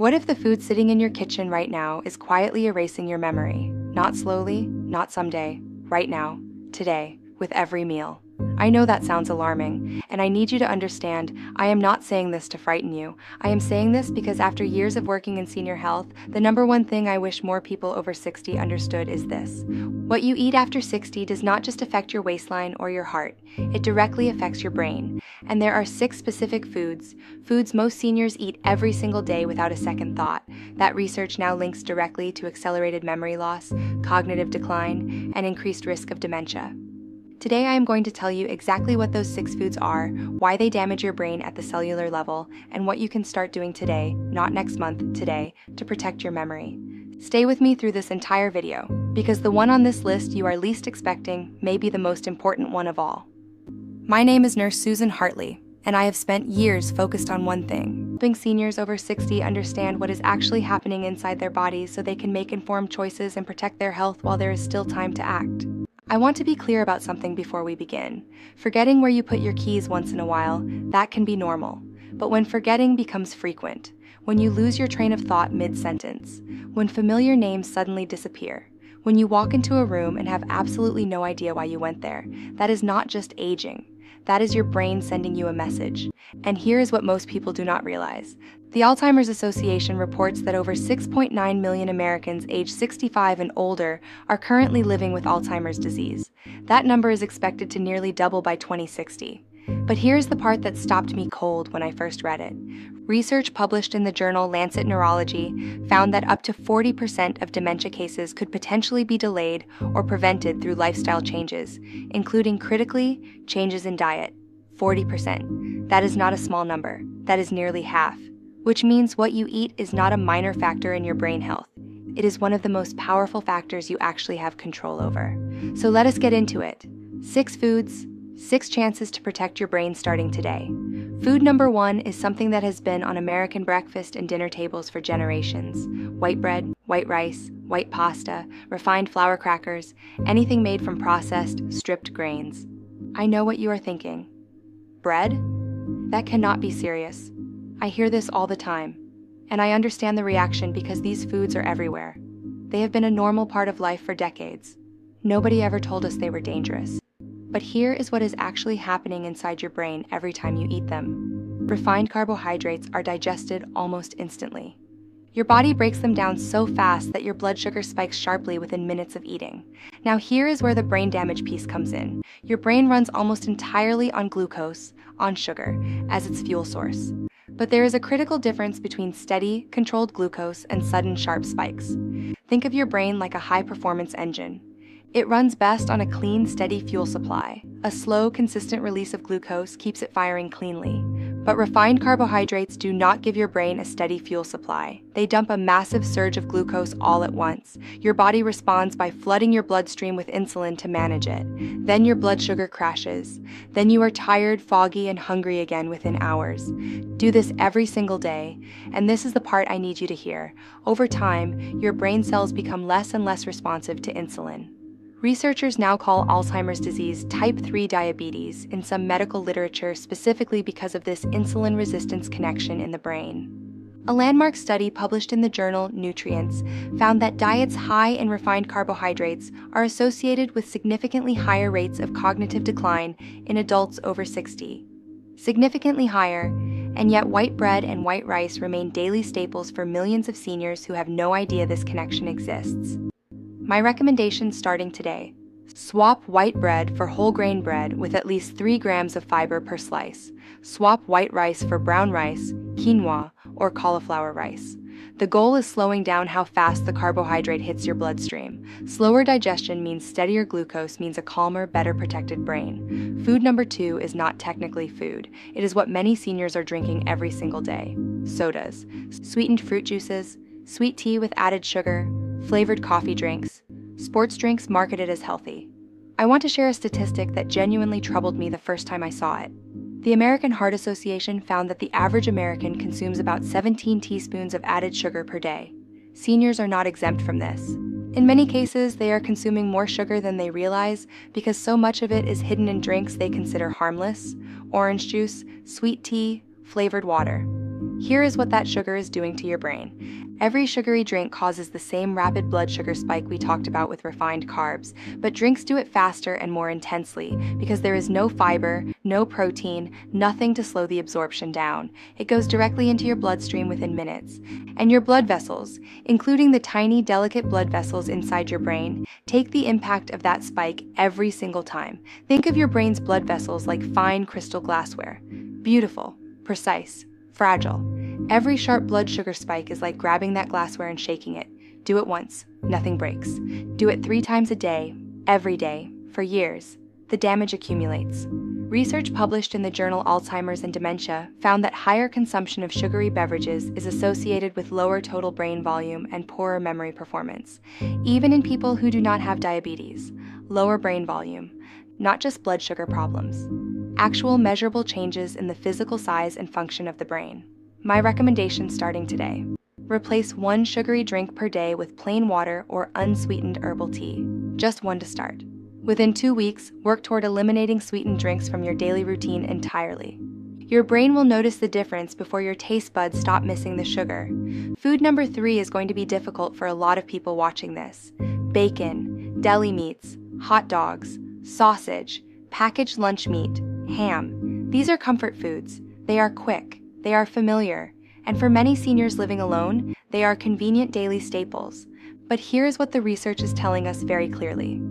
What if the food sitting in your kitchen right now is quietly erasing your memory? Not slowly, not someday, right now, today, with every meal. I know that sounds alarming, and I need you to understand, I am not saying this to frighten you. I am saying this because after years of working in senior health, the number one thing I wish more people over 60 understood is this. What you eat after 60 does not just affect your waistline or your heart, it directly affects your brain. And there are 6 specific foods most seniors eat every single day without a second thought. That research now links directly to accelerated memory loss, cognitive decline, and increased risk of dementia. Today I am going to tell you exactly what those 6 foods are, why they damage your brain at the cellular level, and what you can start doing today, not next month, today, to protect your memory. Stay with me through this entire video, because the one on this list you are least expecting may be the most important one of all. My name is Nurse Susan Hartley, and I have spent years focused on one thing, helping seniors over 60 understand what is actually happening inside their bodies so they can make informed choices and protect their health while there is still time to act. I want to be clear about something before we begin. Forgetting where you put your keys once in a while, that can be normal. But when forgetting becomes frequent, when you lose your train of thought mid-sentence, when familiar names suddenly disappear, when you walk into a room and have absolutely no idea why you went there, that is not just aging. That is your brain sending you a message. And here is what most people do not realize. The Alzheimer's Association reports that over 6.9 million Americans aged 65 and older are currently living with Alzheimer's disease. That number is expected to nearly double by 2060. But here's the part that stopped me cold when I first read it. Research published in the journal Lancet Neurology found that up to 40% of dementia cases could potentially be delayed or prevented through lifestyle changes, including critically, changes in diet. 40%. That is not a small number. That is nearly half. Which means what you eat is not a minor factor in your brain health. It is one of the most powerful factors you actually have control over. So let us get into it. 6 foods, 6 chances to protect your brain starting today. Food number 1 is something that has been on American breakfast and dinner tables for generations. White bread, white rice, white pasta, refined flour crackers, anything made from processed, stripped grains. I know what you are thinking. Bread? That cannot be serious. I hear this all the time, and I understand the reaction because these foods are everywhere. They have been a normal part of life for decades. Nobody ever told us they were dangerous. But here is what is actually happening inside your brain every time you eat them. Refined carbohydrates are digested almost instantly. Your body breaks them down so fast that your blood sugar spikes sharply within minutes of eating. Now here is where the brain damage piece comes in. Your brain runs almost entirely on glucose, on sugar, as its fuel source. But there is a critical difference between steady, controlled glucose and sudden, sharp spikes. Think of your brain like a high-performance engine. It runs best on a clean, steady fuel supply. A slow, consistent release of glucose keeps it firing cleanly. But refined carbohydrates do not give your brain a steady fuel supply. They dump a massive surge of glucose all at once. Your body responds by flooding your bloodstream with insulin to manage it. Then your blood sugar crashes. Then you are tired, foggy, and hungry again within hours. Do this every single day, and this is the part I need you to hear. Over time, your brain cells become less and less responsive to insulin. Researchers now call Alzheimer's disease type 3 diabetes in some medical literature specifically because of this insulin resistance connection in the brain. A landmark study published in the journal Nutrients found that diets high in refined carbohydrates are associated with significantly higher rates of cognitive decline in adults over 60. Significantly higher, and yet white bread and white rice remain daily staples for millions of seniors who have no idea this connection exists. My recommendation starting today: swap white bread for whole grain bread with at least 3 grams of fiber per slice. Swap white rice for brown rice, quinoa, or cauliflower rice. The goal is slowing down how fast the carbohydrate hits your bloodstream. Slower digestion means steadier glucose means a calmer, better protected brain. Food number 2 is not technically food. It is what many seniors are drinking every single day. Sodas, sweetened fruit juices, sweet tea with added sugar, flavored coffee drinks, sports drinks marketed as healthy. I want to share a statistic that genuinely troubled me the first time I saw it. The American Heart Association found that the average American consumes about 17 teaspoons of added sugar per day. Seniors are not exempt from this. In many cases, they are consuming more sugar than they realize because so much of it is hidden in drinks they consider harmless: orange juice, sweet tea, flavored water. Here is what that sugar is doing to your brain. Every sugary drink causes the same rapid blood sugar spike we talked about with refined carbs, but drinks do it faster and more intensely because there is no fiber, no protein, nothing to slow the absorption down. It goes directly into your bloodstream within minutes. And your blood vessels, including the tiny, delicate blood vessels inside your brain, take the impact of that spike every single time. Think of your brain's blood vessels like fine crystal glassware. Beautiful, precise, fragile. Every sharp blood sugar spike is like grabbing that glassware and shaking it. Do it once, nothing breaks. Do it 3 times a day, every day, for years. The damage accumulates. Research published in the journal Alzheimer's and Dementia found that higher consumption of sugary beverages is associated with lower total brain volume and poorer memory performance, even in people who do not have diabetes. Lower brain volume, not just blood sugar problems. Actual measurable changes in the physical size and function of the brain. My recommendation starting today: replace 1 sugary drink per day with plain water or unsweetened herbal tea. Just 1 to start. Within 2 weeks, work toward eliminating sweetened drinks from your daily routine entirely. Your brain will notice the difference before your taste buds stop missing the sugar. Food number 3 is going to be difficult for a lot of people watching this. Bacon, deli meats, hot dogs, sausage, packaged lunch meat, ham. These are comfort foods. They are quick. They are familiar, and for many seniors living alone, they are convenient daily staples. But here's what the research is telling us very clearly.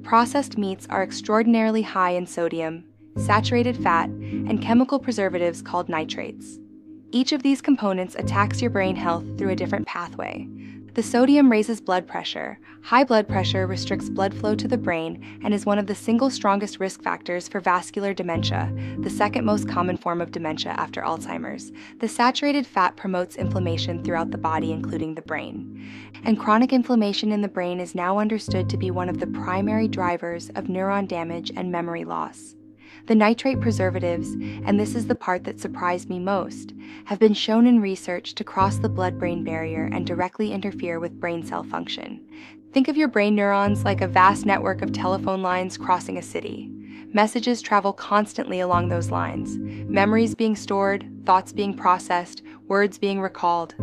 Processed meats are extraordinarily high in sodium, saturated fat, and chemical preservatives called nitrates. Each of these components attacks your brain health through a different pathway. The sodium raises blood pressure. High blood pressure restricts blood flow to the brain and is one of the single strongest risk factors for vascular dementia, the second most common form of dementia after Alzheimer's. The saturated fat promotes inflammation throughout the body, including the brain. And chronic inflammation in the brain is now understood to be one of the primary drivers of neuron damage and memory loss. The nitrate preservatives, and this is the part that surprised me most, have been shown in research to cross the blood-brain barrier and directly interfere with brain cell function. Think of your brain neurons like a vast network of telephone lines crossing a city. Messages travel constantly along those lines, memories being stored, thoughts being processed, words being recalled.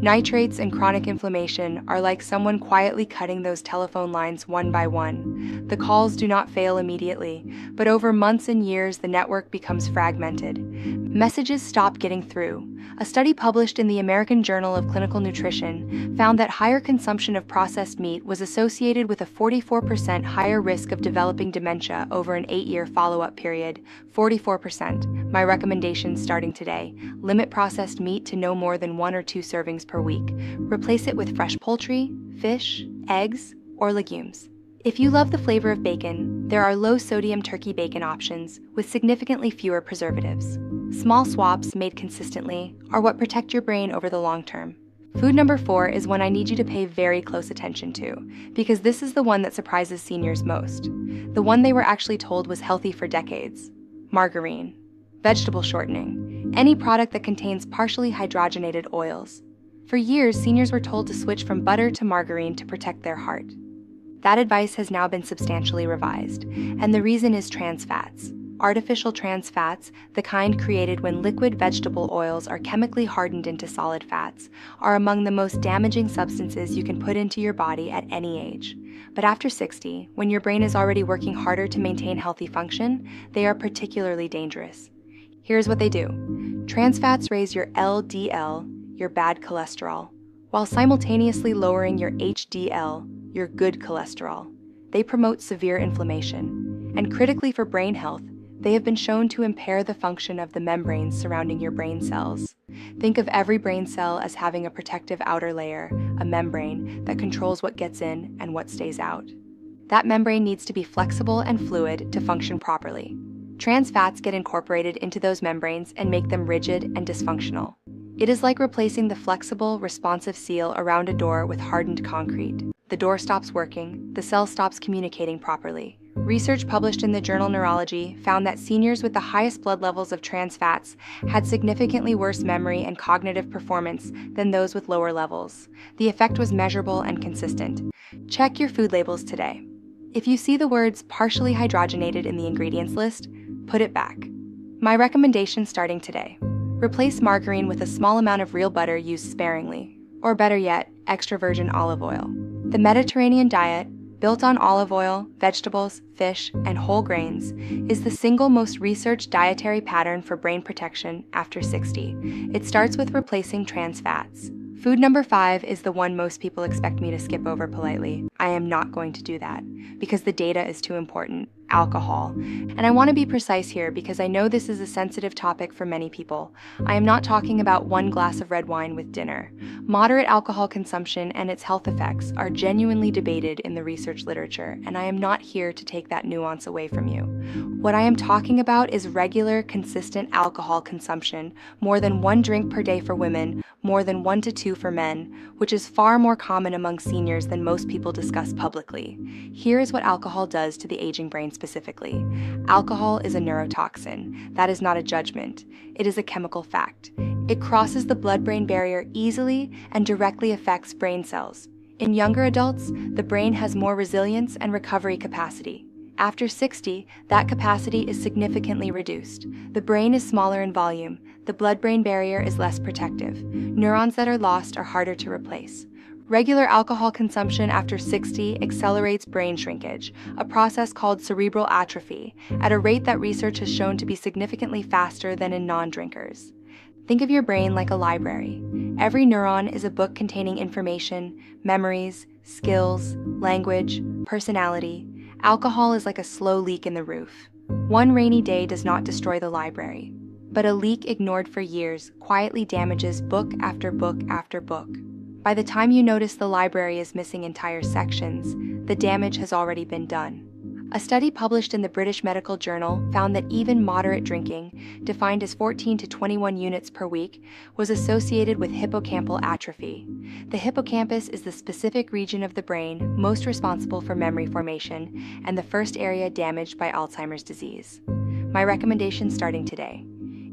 Nitrates and chronic inflammation are like someone quietly cutting those telephone lines one by one. The calls do not fail immediately, but over months and years the network becomes fragmented. Messages stop getting through. A study published in the American Journal of Clinical Nutrition found that higher consumption of processed meat was associated with a 44% higher risk of developing dementia over an 8-year follow-up period. 44%. My recommendation starting today: limit processed meat to no more than 1 or 2 servings per week. Replace it with fresh poultry, fish, eggs, or legumes. If you love the flavor of bacon, there are low-sodium turkey bacon options with significantly fewer preservatives. Small swaps made consistently are what protect your brain over the long term. Food number 4 is one I need you to pay very close attention to, because this is the one that surprises seniors most. The one they were actually told was healthy for decades. Margarine. Vegetable shortening. Any product that contains partially hydrogenated oils. For years, seniors were told to switch from butter to margarine to protect their heart. That advice has now been substantially revised, and the reason is trans fats. Artificial trans fats, the kind created when liquid vegetable oils are chemically hardened into solid fats, are among the most damaging substances you can put into your body at any age. But after 60, when your brain is already working harder to maintain healthy function, they are particularly dangerous. Here's what they do. Trans fats raise your LDL, your bad cholesterol, while simultaneously lowering your HDL, your good cholesterol. They promote severe inflammation. And critically for brain health, they have been shown to impair the function of the membranes surrounding your brain cells. Think of every brain cell as having a protective outer layer, a membrane, that controls what gets in and what stays out. That membrane needs to be flexible and fluid to function properly. Trans fats get incorporated into those membranes and make them rigid and dysfunctional. It is like replacing the flexible, responsive seal around a door with hardened concrete. The door stops working, the cell stops communicating properly. Research published in the journal Neurology found that seniors with the highest blood levels of trans fats had significantly worse memory and cognitive performance than those with lower levels. The effect was measurable and consistent. Check your food labels today. If you see the words partially hydrogenated in the ingredients list, put it back. My recommendation starting today: Replace margarine with a small amount of real butter used sparingly, or better yet, extra virgin olive oil. The Mediterranean diet, built on olive oil, vegetables, fish, and whole grains, is the single most researched dietary pattern for brain protection after 60. It starts with replacing trans fats. Food number 5 is the one most people expect me to skip over politely. I am not going to do that, because the data is too important. Alcohol. And I want to be precise here because I know this is a sensitive topic for many people. I am not talking about one glass of red wine with dinner. Moderate alcohol consumption and its health effects are genuinely debated in the research literature, and I am not here to take that nuance away from you. What I am talking about is regular, consistent alcohol consumption, more than 1 drink per day for women, more than 1 to 2 for men, which is far more common among seniors than most people discuss publicly. Here is what alcohol does to the aging brain specifically. Alcohol is a neurotoxin. That is not a judgment. It is a chemical fact. It crosses the blood-brain barrier easily and directly affects brain cells. In younger adults, the brain has more resilience and recovery capacity. After 60, that capacity is significantly reduced. The brain is smaller in volume. The blood-brain barrier is less protective. Neurons that are lost are harder to replace. Regular alcohol consumption after 60 accelerates brain shrinkage, a process called cerebral atrophy, at a rate that research has shown to be significantly faster than in non-drinkers. Think of your brain like a library. Every neuron is a book containing information, memories, skills, language, personality. Alcohol is like a slow leak in the roof. One rainy day does not destroy the library, but a leak ignored for years quietly damages book after book after book. By the time you notice the library is missing entire sections, the damage has already been done. A study published in the British Medical Journal found that even moderate drinking, defined as 14 to 21 units per week, was associated with hippocampal atrophy. The hippocampus is the specific region of the brain most responsible for memory formation and the first area damaged by Alzheimer's disease. My recommendation starting today.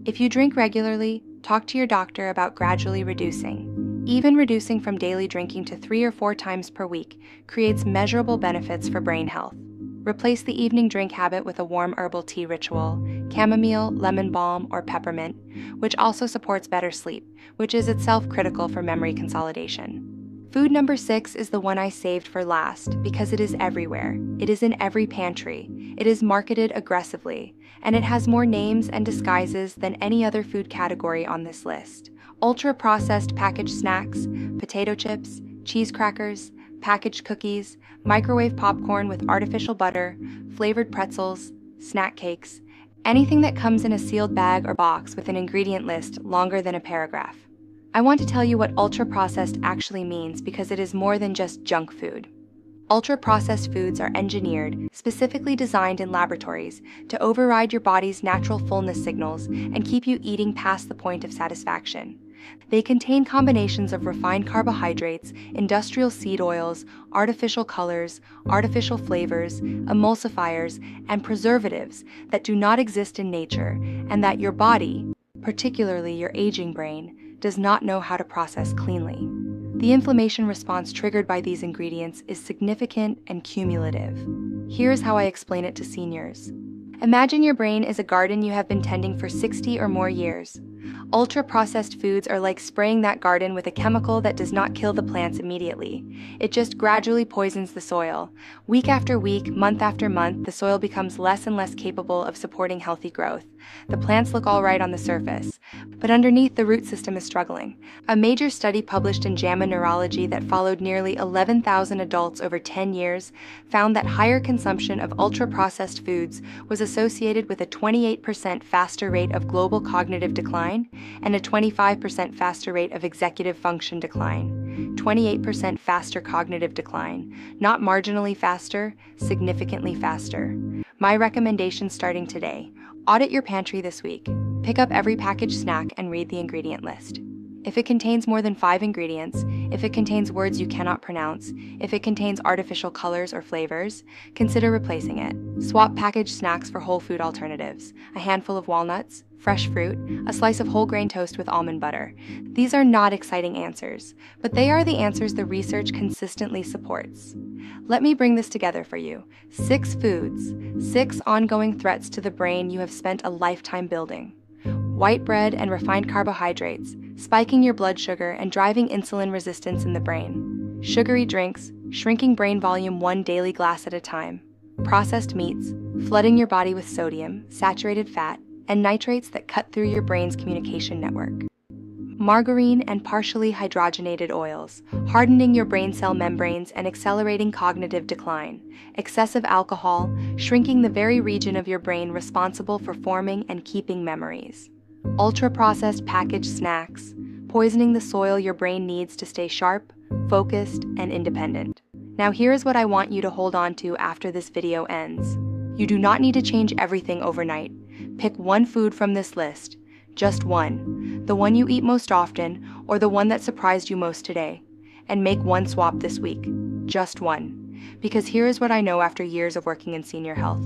If you drink regularly, talk to your doctor about gradually reducing. Even reducing from daily drinking to 3 or 4 times per week creates measurable benefits for brain health. Replace the evening drink habit with a warm herbal tea ritual, chamomile, lemon balm, or peppermint, which also supports better sleep, which is itself critical for memory consolidation. Food number 6 is the one I saved for last because it is everywhere. It is in every pantry. It is marketed aggressively, and it has more names and disguises than any other food category on this list. Ultra-processed packaged snacks, potato chips, cheese crackers, packaged cookies, microwave popcorn with artificial butter, flavored pretzels, snack cakes, anything that comes in a sealed bag or box with an ingredient list longer than a paragraph. I want to tell you what ultra-processed actually means because it is more than just junk food. Ultra-processed foods are engineered, specifically designed in laboratories, to override your body's natural fullness signals and keep you eating past the point of satisfaction. They contain combinations of refined carbohydrates, industrial seed oils, artificial colors, artificial flavors, emulsifiers, and preservatives that do not exist in nature and that your body, particularly your aging brain, does not know how to process cleanly. The inflammation response triggered by these ingredients is significant and cumulative. Here's how I explain it to seniors. Imagine your brain is a garden you have been tending for 60 or more years. Ultra-processed foods are like spraying that garden with a chemical that does not kill the plants immediately. It just gradually poisons the soil. Week after week, month after month, the soil becomes less and less capable of supporting healthy growth. The plants look all right on the surface, but underneath the root system is struggling. A major study published in JAMA Neurology that followed nearly 11,000 adults over 10 years found that higher consumption of ultra-processed foods was associated with a 28% faster rate of global cognitive decline and a 25% faster rate of executive function decline. 28% faster cognitive decline, not marginally faster, significantly faster. My recommendation starting today: audit your pantry this week. Pick up every packaged snack and read the ingredient list. If it contains more than 5 ingredients, if it contains words you cannot pronounce, if it contains artificial colors or flavors, consider replacing it. Swap packaged snacks for whole food alternatives, a handful of walnuts, fresh fruit, a slice of whole grain toast with almond butter. These are not exciting answers, but they are the answers the research consistently supports. Let me bring this together for you. 6 foods, 6 ongoing threats to the brain you have spent a lifetime building. white bread and refined carbohydrates, spiking your blood sugar and driving insulin resistance in the brain. Sugary drinks, shrinking brain volume one daily glass at a time. Processed meats, flooding your body with sodium, saturated fat, and nitrates that cut through your brain's communication network. Margarine and partially hydrogenated oils, hardening your brain cell membranes and accelerating cognitive decline. Excessive alcohol, shrinking the very region of your brain responsible for forming and keeping memories. Ultra-processed packaged snacks, poisoning the soil your brain needs to stay sharp, focused, and independent. Now here is what I want you to hold on to after this video ends. You do not need to change everything overnight. Pick one food from this list. Just one. The one you eat most often, or the one that surprised you most today. And make one swap this week. Just one. Because here is what I know after years of working in senior health.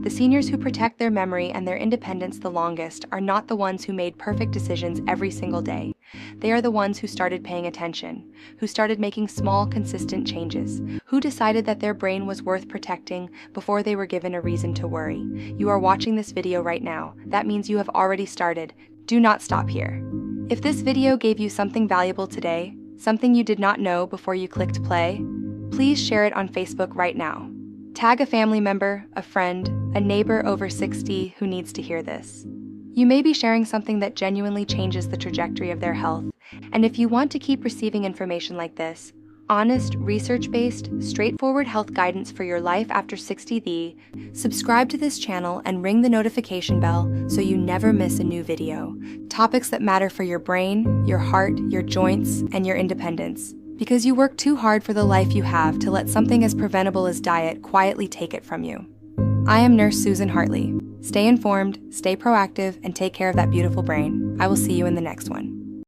The seniors who protect their memory and their independence the longest are not the ones who made perfect decisions every single day. They are the ones who started paying attention, who started making small, consistent changes, who decided that their brain was worth protecting before they were given a reason to worry. You are watching this video right now. That means you have already started. Do not stop here. If this video gave you something valuable today, something you did not know before you clicked play, please share it on Facebook right now. Tag a family member, a friend, a neighbor over 60 who needs to hear this. You may be sharing something that genuinely changes the trajectory of their health, and if you want to keep receiving information like this, honest, research-based, straightforward health guidance for your life after 60, subscribe to this channel and ring the notification bell so you never miss a new video. Topics that matter for your brain, your heart, your joints, and your independence. Because you work too hard for the life you have to let something as preventable as diet quietly take it from you. I am Nurse Susan Hartley. Stay informed, stay proactive, and take care of that beautiful brain. I will see you in the next one.